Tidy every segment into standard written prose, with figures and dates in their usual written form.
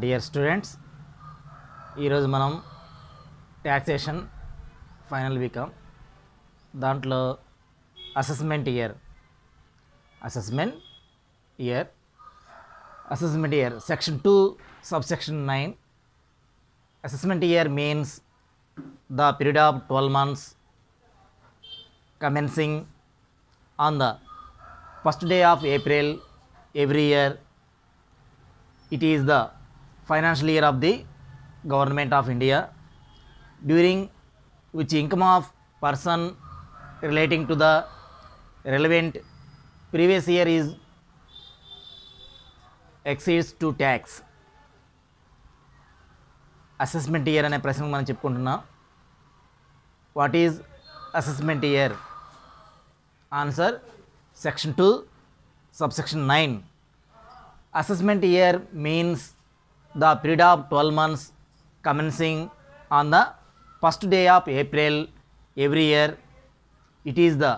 Dear students, ఈరోజు మనం taxation final week దాంట్లో assessment year section 2 subsection 9. Assessment year means the period of 12 months commencing on the first day of April every year. It is the financial year of the Government of India, during which income of person relating to the relevant previous year is exceeds to tax. Assessment year అనే ప్రశ్నకు మనం చెప్పుకుంటున్నాం. What is assessment year? Answer section 2 subsection 9. Assessment year means the period of 12 months commencing on the first day of April every year. It is the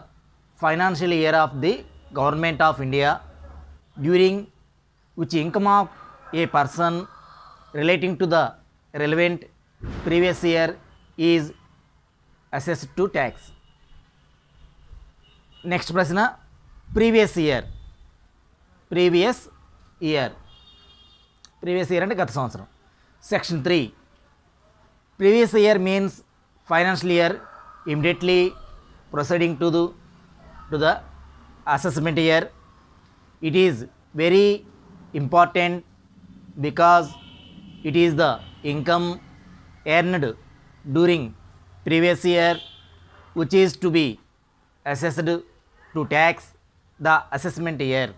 financial year of the Government of India, during which income of a person relating to the relevant previous year is assessed to tax. Next ప్రశ్న, previous year అంటే గత సంవత్సరం. Section 3. Previous year means financial year immediately proceeding to the assessment year. It is very important because it is the income earned during previous year which is to be assessed to tax the assessment year.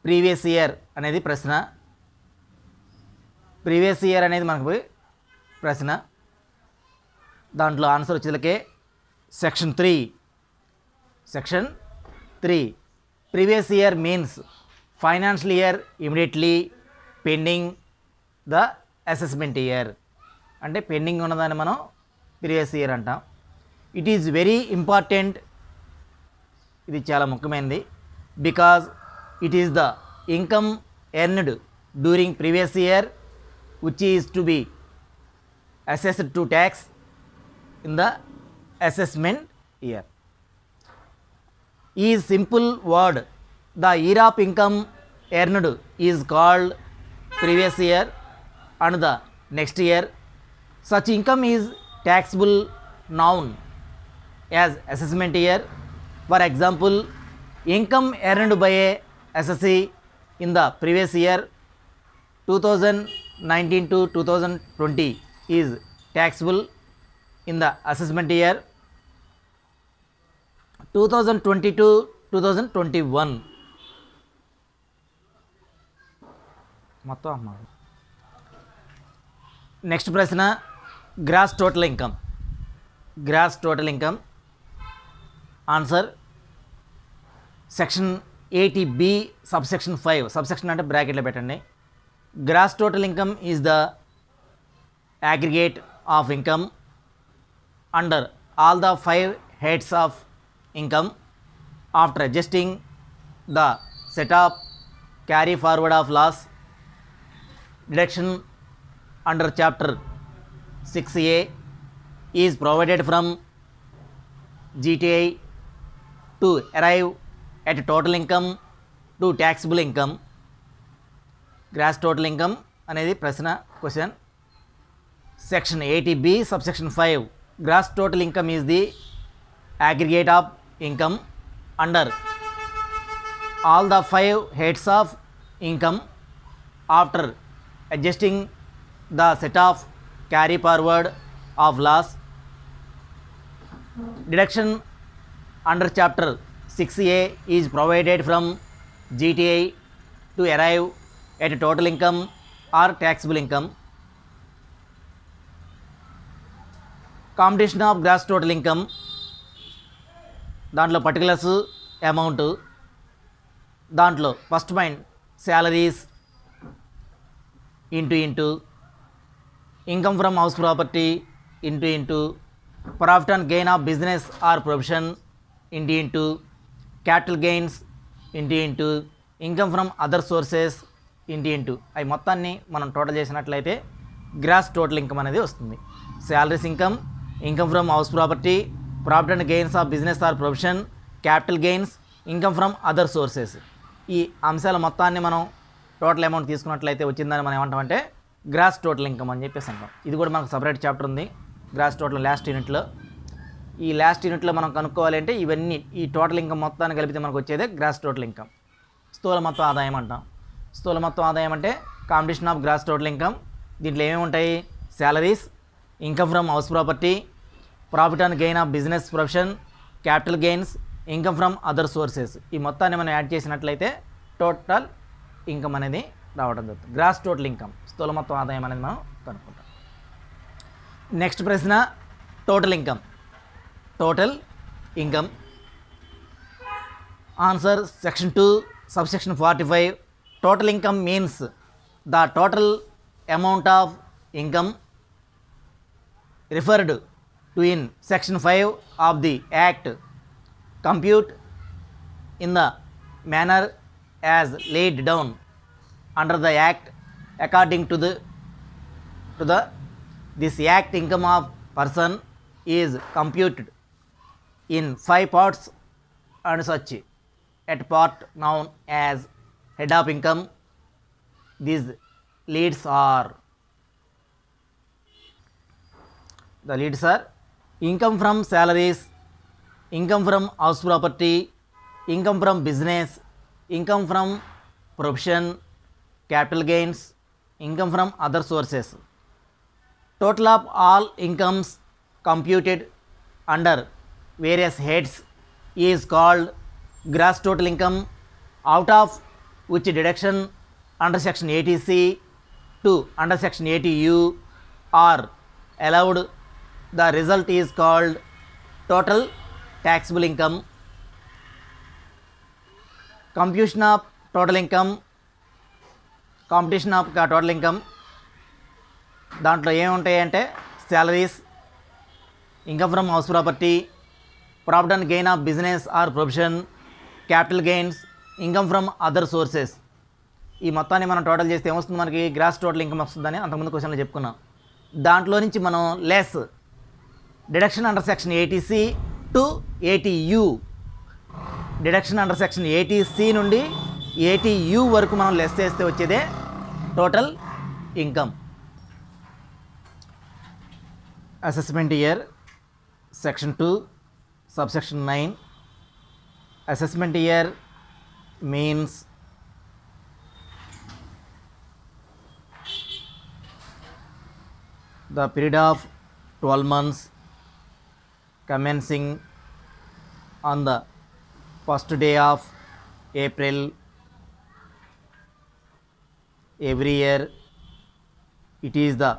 Previous year అనేది ప్రశ్న. Previous year అనేది మనకు ప్రశ్న. దాంట్లో answer వచ్చేలకే section 3. Previous year means financial year immediately pending the assessment year. అంటే pending ఉన్నదాన్ని మనం ప్రీవియస్ ఇయర్ అంటాం. ఇట్ ఈజ్ వెరీ ఇంపార్టెంట్, ఇది చాలా ముఖ్యమైనది, because it is the income earned during previous year which is to be assessed to tax in the assessment year. ఈ simple word, the year of income earned is called previous year and the next year. Such income is taxable known as assessment year. For example, income earned by a assessee in the previous year 2019 to 2020 is taxable in the assessment year 2020 to 2021. మొత్తం అమ్మా. Next ప్రశ్న, gross total income. Answer section 80B subsection 5. Subsection అంటే బ్రాకెట్లో పెట్టండి. Gross total income is the aggregate of income under all the 5 heads of income after adjusting the set of carry forward of loss. Deduction under chapter 6A is provided from GTI to arrive at total income to taxable income. Gross total income అనేది ప్రశ్న, question. Section 80B subsection 5. Gross total income is the aggregate of income under all the 5 heads of income after adjusting the set of carry forward of loss. Deduction under chapter 6A is provided from GTI to arrive at total income or taxable income. Computation of gross total income, దాంట్లో particulars, amount. దాంట్లో first point salaries into income from house property into profit and gain of business or profession into capital gains into income from other sources into అవి మొత్తాన్ని మనం total చేసినట్లయితే gross total income అనేది వస్తుంది. Salaries income, income from house property, profit and gains of business are profession, capital gains, income from other sources. ఈ అంశాల మొత్తాన్ని మనం టోటల్ అమౌంట్ తీసుకున్నట్లయితే వచ్చిందని మనం ఏమంటామంటే గ్రాస్ టోటల్ ఇన్కమ్ అని చెప్పేసి అంటాం. ఇది కూడా మనకు సపరేట్ చాప్టర్ ఉంది గ్రాస్ టోటల్ లాస్ట్ యూనిట్లో. ఈ లాస్ట్ యూనిట్లో మనం కనుక్కోవాలంటే ఇవన్నీ ఈ టోటల్ ఇన్కమ్ మొత్తాన్ని కలిపితే మనకు వచ్చేదే గ్రాస్ టోటల్ ఇన్కమ్. స్థూల మొత్తం ఆదాయం అంటాం. స్థూల మొత్తం ఆదాయం అంటే competition of gross total income. దీంట్లో ఏమేమి ఉంటాయి? Salaries, income from house property, profit and gain of business profession, capital gains, income from other sources. ఈ మొత్తాన్ని మనం యాడ్ చేసినట్లయితే టోటల్ ఇన్కమ్ అనేది రావడం జరుగుతుంది. గ్రాస్ టోటల్ ఇన్కమ్, స్థూల మొత్తం ఆదాయం అనేది మనం కనుక్కుంటాం. నెక్స్ట్ ప్రశ్న total income. Total income answer section 2 subsection 45. Total income means the total amount of income referred to in section 5 of the act, compute in the manner as laid down under the act according to this act. Income of person is computed in 5 parts and such. At part known as head of income, these leads are income from salaries, income from house property, income from business, income from profession, capital gains, income from other sources. Total of all incomes computed under various heads is called gross total income, out of which deduction under section 80C to under section 80U are allowed. The result is called total taxable income. Computation of total income, competition of total income. దాంట్లో ఏముంటాయి అంటే salaries, income from house property, profit and gain of business are profession, capital gains, income from other sources. ఈ మొత్తాన్ని మనం total చేస్తే ఏమొస్తుంది? మనకి gross total income వస్తుందని అంతకుముందు క్వశ్చన్లో చెప్పుకున్నాం. దాంట్లో నుంచి మనం less deduction under section 80C to 80U, deduction under section 80C నుండి 80U వరకు మనం లెస్ చేస్తే వచ్చేదే total income. Assessment year section 2 subsection 9. Assessment year means the period of 12 months commencing on the first day of April every year. It is the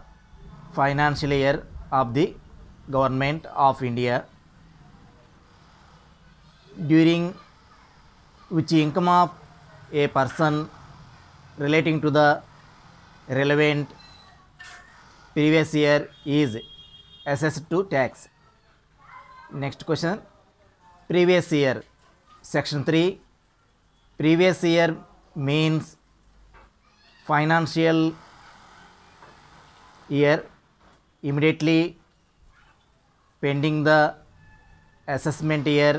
financial year of the government of India, during which income of a person relating to the relevant previous year is assessed to tax. Next question, previous year section 3. Previous year means financial year immediately pending the assessment year.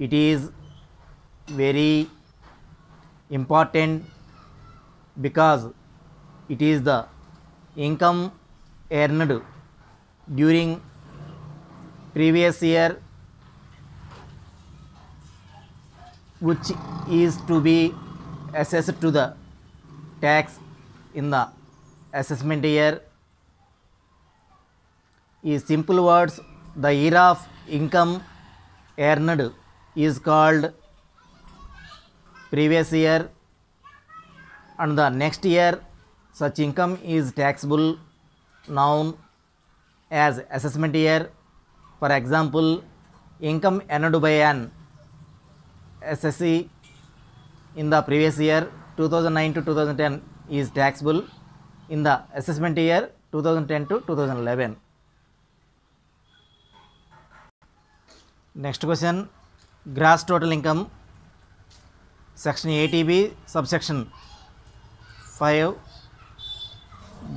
It is very important because it is the income earned during previous year which is to be assessed to the tax in the assessment year. In simple words, the year of income earned is called previous year, and the next year such income is taxable, known as assessment year. For example, income earned by an SSC in the previous year 2009 to 2010 is taxable in the assessment year 2010 to 2011. Next question, gross total income section 80B subsection 5.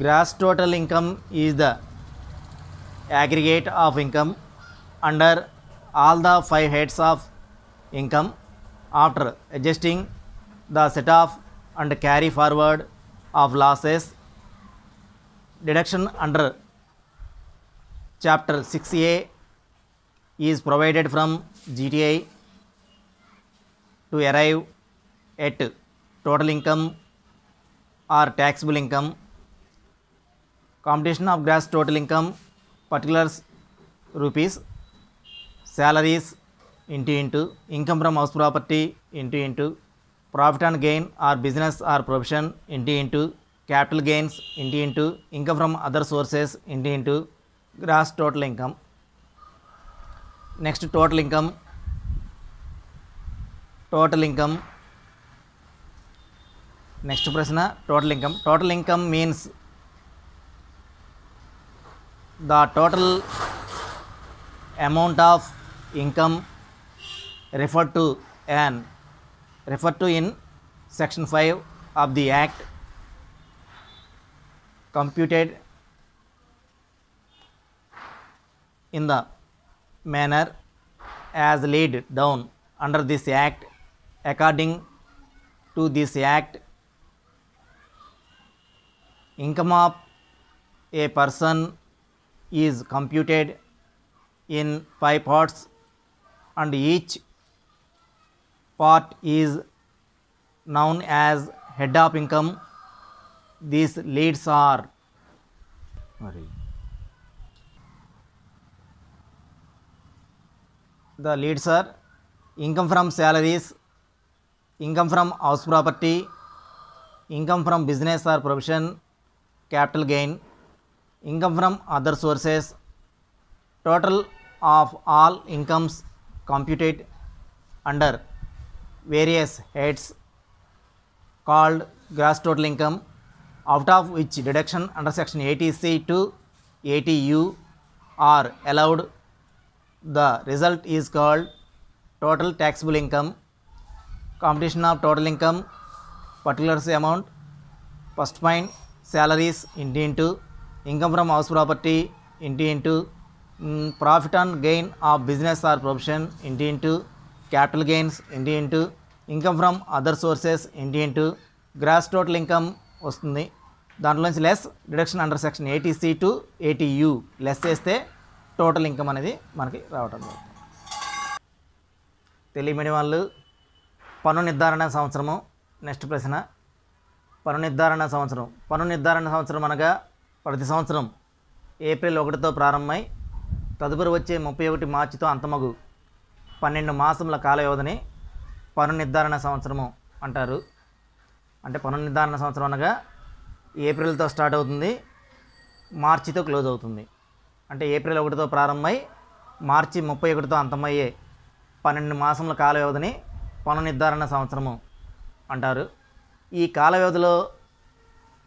Gross total income is the aggregate of income under all the 5 heads of income after adjusting the set off and carry forward of losses. Deduction under chapter 6A is provided from GTI to arrive at total income or taxable income. Computation of gross total income, particulars rupees, salaries into income from house property into profit and gain or business or profession into capital gains into income from other sources into gross total income. Next, total income. Next ప్రశ్న, total income. Total income means the total amount of income referred to in section 5 of the act, computed in the manner as laid down under this act. According to this act, income of a person is computed in 5 parts and each part is known as head of income. These leads are income from salaries, income from house property, income from business or profession, capital gain, income from other sources. Total of all incomes computed under various heads called gross total income, out of which deduction under section 80C to 80U are allowed. The result is called total taxable income. Computation of total income, particulars amount. First point, salaries into income from house property into profit and gain of business or profession into capital gains into income from other sources into gross total income వస్తుంది. దాంట్లోంచి less deduction under section 80C to 80U less చేస్తే total income అనేది మనకి రావటం జరుగుతుంది. Telugu medium వాళ్ళు పన్ను నిర్ధారణ సంవత్సరము. నెక్స్ట్ ప్రశ్న, పన్ను నిర్ధారణ సంవత్సరం అనగా ప్రతి సంవత్సరం ఏప్రిల్ 1తో ప్రారంభమై తదుపరి వచ్చే 31 మార్చితో అంతమగు 12 మాసముల కాల వ్యవధిని పన్ను నిర్ధారణ సంవత్సరము అంటారు. అంటే పన్ను నిర్ధారణ సంవత్సరం అనగా ఏప్రిల్తో స్టార్ట్ అవుతుంది, మార్చితో క్లోజ్ అవుతుంది. అంటే ఏప్రిల్ 1తో ప్రారంభమై మార్చి 31తో అంతమయ్యే 12 మాసముల కాల వ్యవధిని పన్ను నిర్ధారణ సంవత్సరము అంటారు. ఈ కాల వ్యవధిలో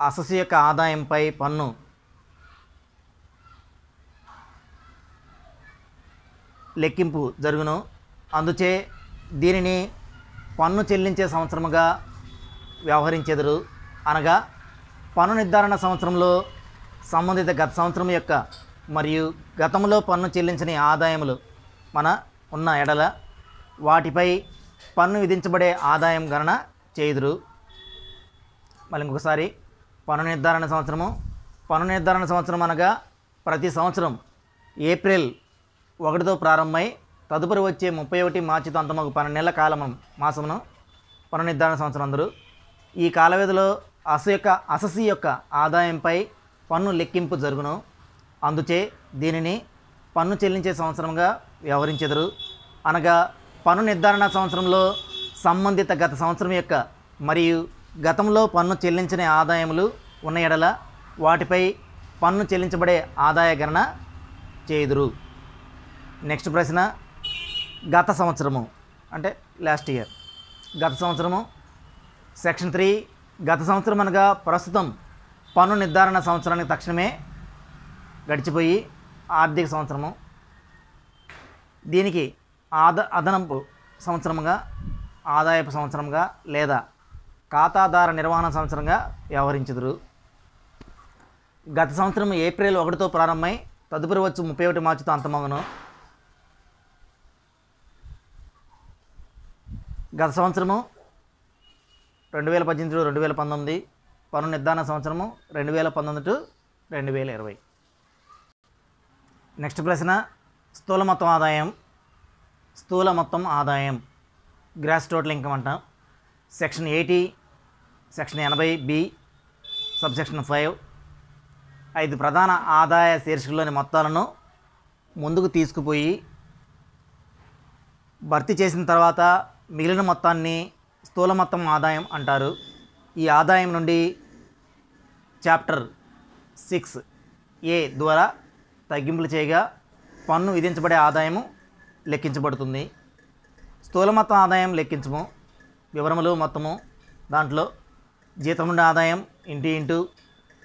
అసెస్ యొక్క ఆదాయంపై పన్ను లెక్కింపు జరుగును. అందుచే దీనిని పన్ను చెల్లించే సంవత్సరముగా వ్యవహరించెదరు. అనగా పన్ను నిర్ధారణ సంవత్సరంలో సంబంధిత గత సంవత్సరం యొక్క మరియు గతంలో పన్ను చెల్లించని ఆదాయములు మన ఉన్న ఎడల వాటిపై పన్ను విధించబడే ఆదాయం గణన చేయుదురు. మళ్ళీ ఇంకొకసారి, పన్ను నిర్ధారణ సంవత్సరం అనగా ప్రతి సంవత్సరం ఏప్రిల్ 1తో ప్రారంభమై తదుపరి వచ్చే 31 మార్చితో అంతమగు 12 నెలల మాసమును పన్ను నిర్ధారణ సంవత్సరం అందరూ. ఈ కాల వ్యవధిలో అసెస్ యొక్క ఆదాయంపై పన్ను లెక్కింపు జరుగును. అందుచే దీనిని పన్ను చెల్లించే సంవత్సరంగా వ్యవహరించెదరు. అనగా పన్ను నిర్ధారణ సంవత్సరంలో సంబంధిత గత సంవత్సరం యొక్క మరియు గతంలో పన్ను చెల్లించని ఆదాయములు ఉన్న ఎడల వాటిపై పన్ను చెల్లించబడే ఆదాయ గణన చేయుదురు. నెక్స్ట్ ప్రశ్న, గత సంవత్సరము అంటే లాస్ట్ ఇయర్. గత సంవత్సరము సెక్షన్ 3. గత సంవత్సరం అనగా ప్రస్తుతం పన్ను నిర్ధారణ సంవత్సరానికి తక్షణమే గడిచిపోయి ఆర్థిక సంవత్సరము. దీనికి అదనపు సంవత్సరముగా, ఆదాయపు సంవత్సరంగా లేదా ఖాతాదార నిర్వహణ సంవత్సరంగా వ్యవహరించుదురు. గత సంవత్సరం ఏప్రిల్ 1తో ప్రారంభమై తదుపరి వచ్చు 31 మార్చితో అంతమగును. గత సంవత్సరము 2018-2019, పన్ను నిర్ధారణ సంవత్సరము 2019-2020. నెక్స్ట్ ప్రశ్న, స్థూల మొత్తం ఆదాయం. స్థూల మొత్తం ఆదాయం గ్రాస్ టోటల్ ఇన్కమ్ అంటాం. సెక్షన్ 80, సెక్షన్ 80B, సబ్సెక్షన్ 5 5 ప్రధాన ఆదాయ శీర్షికలోని మొత్తాలను ముందుకు తీసుకుపోయి భర్తీ చేసిన తర్వాత మిగిలిన మొత్తాన్ని స్థూల మొత్తం ఆదాయం అంటారు. ఈ ఆదాయం నుండి చాప్టర్ 6A ద్వారా తగ్గింపులు చేయగా పన్ను విధించబడే ఆదాయము లెక్కించబడుతుంది. స్థూల మొత్తం ఆదాయం లెక్కించము. వివరములు మొత్తము దాంట్లో జీతం నుండి ఆదాయం ఇంటూ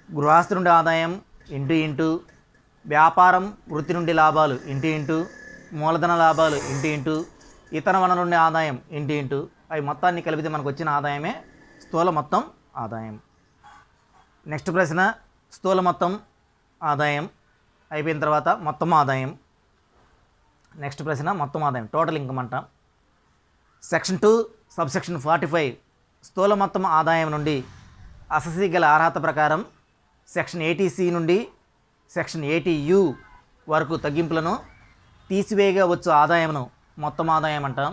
గృహస్థు నుండి ఆదాయం ఇంటూ వ్యాపారం వృత్తి నుండి లాభాలు ఇంటూ మూలధన లాభాలు ఇంటూ ఇతర వనరుల నుండి ఆదాయం ఇంటూ అవి మొత్తాన్ని కలిపితే మనకు వచ్చిన ఆదాయమే స్థూల మొత్తం ఆదాయం. నెక్స్ట్ ప్రశ్న, స్థూల మొత్తం ఆదాయం అయిపోయిన తర్వాత మొత్తం ఆదాయం. నెక్స్ట్ ప్రశ్న, మొత్తం ఆదాయం టోటల్ ఇన్కమ్ అంటాం. సెక్షన్ 2 సబ్సెక్షన్ 45 స్థూల మొత్తం ఆదాయం నుండి అసెస్సీ గల అర్హత ప్రకారం సెక్షన్ 80C నుండి సెక్షన్ 80U వరకు తగ్గింపులను తీసివేయగా వచ్చు ఆదాయమును మొత్తం ఆదాయం అంటాం.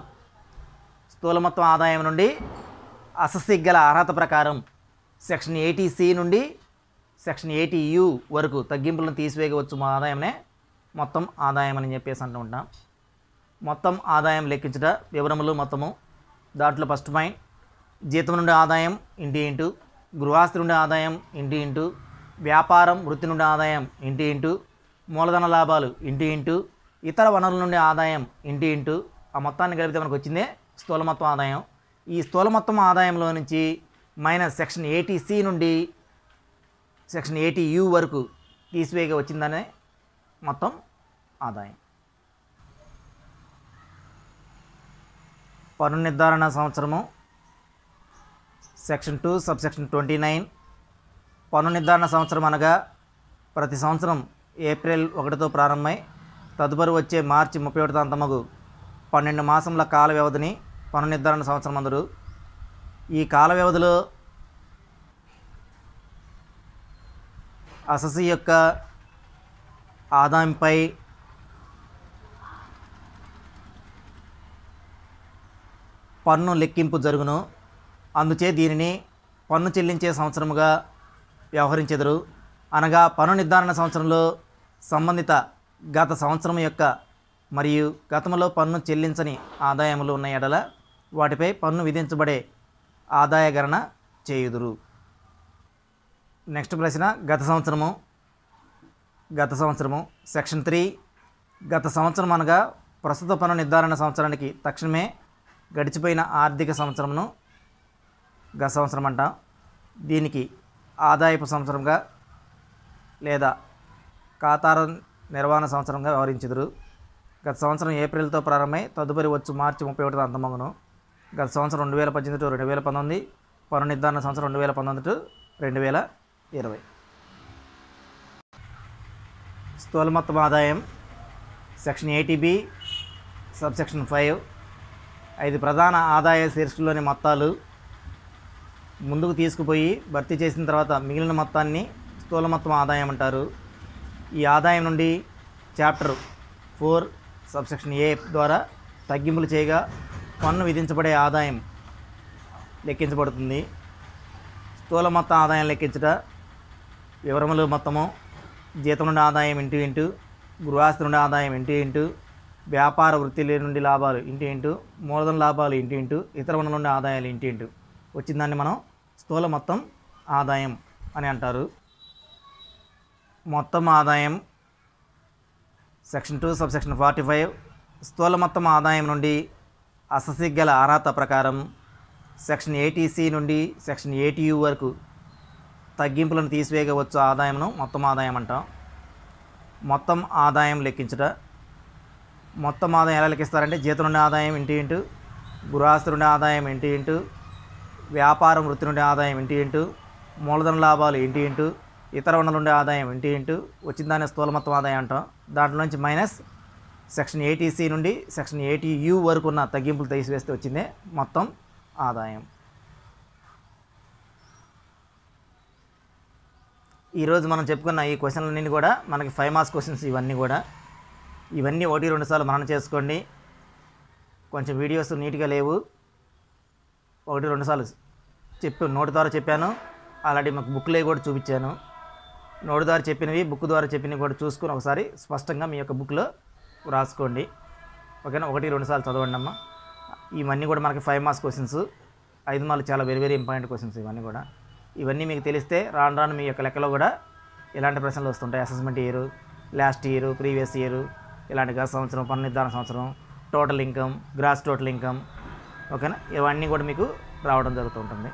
స్థూల మొత్తం ఆదాయం నుండి అసెస్సీ గల అర్హత ప్రకారం సెక్షన్ 80C నుండి సెక్షన్ 80U వరకు తగ్గింపులను తీసివేయగా వచ్చు ఆదాయమే మొత్తం ఆదాయం అని చెప్పేసి అంటూ ఉంటాం. మొత్తం ఆదాయం లెక్కించుట వివరములు మొత్తము దాంట్లో ఫస్ట్ పాయింట్, జీతం నుండి ఆదాయం ఇంటూ గృహస్థు నుండి ఆదాయం ఇంటూ వ్యాపారం వృత్తి నుండి ఆదాయం ఇంటూ మూలధన లాభాలు ఇంటూ ఇతర వనరుల నుండి ఆదాయం ఇంటూ ఆ మొత్తాన్ని కలిపితే మనకు వచ్చిందే స్థూల మొత్తం ఆదాయం. ఈ స్థూల మొత్తం ఆదాయంలో నుంచి మైనస్ సెక్షన్ 80C నుండి సెక్షన్ 80U వరకు తీసివేయగా వచ్చిందనే మొత్తం ఆదాయం. పన్ను నిర్ధారణ సంవత్సరము సెక్షన్ 2 సబ్సెక్షన్ 29 పన్ను నిర్ధారణ సంవత్సరం అనగా ప్రతి సంవత్సరం ఏప్రిల్ 1తో ప్రారంభమై తదుపరి వచ్చే మార్చి 31తో అంతమగు 12 మాసముల కాల వ్యవధిని పన్ను నిర్ధారణ సంవత్సరం అందరు. ఈ కాల వ్యవధిలో అసెస్సీ యొక్క ఆదాయంపై పన్ను లెక్కింపు జరుగును. అందుచే దీనిని పన్ను చెల్లించే సంవత్సరముగా వ్యవహరించెదరు. అనగా పన్ను నిర్ధారణ సంవత్సరంలో సంబంధిత గత సంవత్సరం యొక్క మరియు గతంలో పన్ను చెల్లించని ఆదాయములు ఉన్న ఎడల వాటిపై పన్ను విధించబడే ఆదాయ గణన చేయుదురు. నెక్స్ట్ ప్రశ్న, గత సంవత్సరము సెక్షన్ 3 గత సంవత్సరం అనగా ప్రస్తుత పన్ను నిర్ధారణ సంవత్సరానికి తక్షణమే గడిచిపోయిన ఆర్థిక సంవత్సరమును గత సంవత్సరం అంటాం. దీనికి ఆదాయపు సంవత్సరంగా లేదా ఖాతార నిర్వహణ సంవత్సరంగా వ్యవహరించుదురు. గత సంవత్సరం ఏప్రిల్తో ప్రారంభమై తదుపరి వచ్చు మార్చి 31తో అంతమగును. గత సంవత్సరం 2018-2019, పన్ను నిర్ధారణ సంవత్సరం 2019-2020. స్థూల మొత్తం ఆదాయం సెక్షన్ 80B సబ్సెక్షన్ 5 5 ప్రధాన ఆదాయ శీర్షికలోని మొత్తాలు ముందుకు తీసుకుపోయి భర్తీ చేసిన తర్వాత మిగిలిన మొత్తాన్ని స్థూల మొత్తం ఆదాయం అంటారు. ఈ ఆదాయం నుండి చాప్టర్ 4 సబ్సెక్షన్ A ద్వారా తగ్గింపులు చేయగా పన్ను విధించబడే ఆదాయం లెక్కించబడుతుంది. స్థూల మొత్తం ఆదాయం లెక్కించుట వివరములు మొత్తము జీతం నుండి ఆదాయం ఇంటూ గృహస్థు నుండి ఆదాయం ఇంటూ వ్యాపార వృత్తి నుండి లాభాలు ఇంటూ మూలధన లాభాలు ఇంటూ ఇతర వనరుల నుండి ఆదాయాలు ఇంటూ వచ్చిందాన్ని మనం స్థూల మొత్తం ఆదాయం అని అంటారు. మొత్తం ఆదాయం సెక్షన్ 2 సబ్సెక్షన్ 45 స్థూల మొత్తం ఆదాయం నుండి అసెస్సీ గల అర్హత ప్రకారం సెక్షన్ 80C నుండి సెక్షన్ 80U వరకు తగ్గింపులను తీసివేయగా వచ్చు ఆదాయంను మొత్తం ఆదాయం అంటాం. మొత్తం ఆదాయం లెక్కించుట మొత్తం ఆదాయం ఎలా లెక్కిస్తారంటే జీతం నుండి ఆదాయం ఇంటూ గృహస్థు నుండి ఆదాయం ఇంటూ వ్యాపారం వృత్తి నుండి ఆదాయం ఇంటి ఇంటూ మూలధన లాభాలు ఇంటి ఇంటూ ఇతర వనరుల నుండి ఆదాయం ఇంటి ఇంటూ వచ్చిన దాన్ని స్థూల మొత్తం ఆదాయం అంటాం. దాంట్లో నుంచి మైనస్ సెక్షన్ 80C నుండి సెక్షన్ 80U వరకు ఉన్న తగ్గింపులు తీసివేస్తే వచ్చిందే మొత్తం ఆదాయం. ఈరోజు మనం చెప్పుకున్న ఈ క్వశ్చన్లన్నీ కూడా మనకి 5 మార్క్స్ క్వశ్చన్స్. ఇవన్నీ 1-2 సార్లు మననం చేసుకోండి. కొంచెం వీడియోస్ నీట్గా లేవు, 1-2 సార్లు నోటి ద్వారా చెప్పాను. ఆల్రెడీ మాకు బుక్లో కూడా చూపించాను. నోటి ద్వారా చెప్పినవి, బుక్ ద్వారా చెప్పినవి కూడా చూసుకుని ఒకసారి స్పష్టంగా మీ యొక్క బుక్లో రాసుకోండి. ఓకేనా? 1-2 సార్లు చదవండి అమ్మా. ఇవన్నీ కూడా మనకి 5 మార్క్స్ క్వశ్చన్స్. 5 మార్కులు చాలా వెరీ ఇంపార్టెంట్ క్వశ్చన్స్. ఇవన్నీ మీకు తెలిస్తే రాను మీ యొక్క లెక్కలో కూడా ఇలాంటి ప్రశ్నలు వస్తుంటాయి. Assessment year, last year, previous year, ఇలాంటి గత సంవత్సరం, పన్ను నిర్ధారణ సంవత్సరం, total income, gross total income. ఓకేనా? ఇవన్నీ కూడా మీకు రావడం జరుగుతూ ఉంటుంది.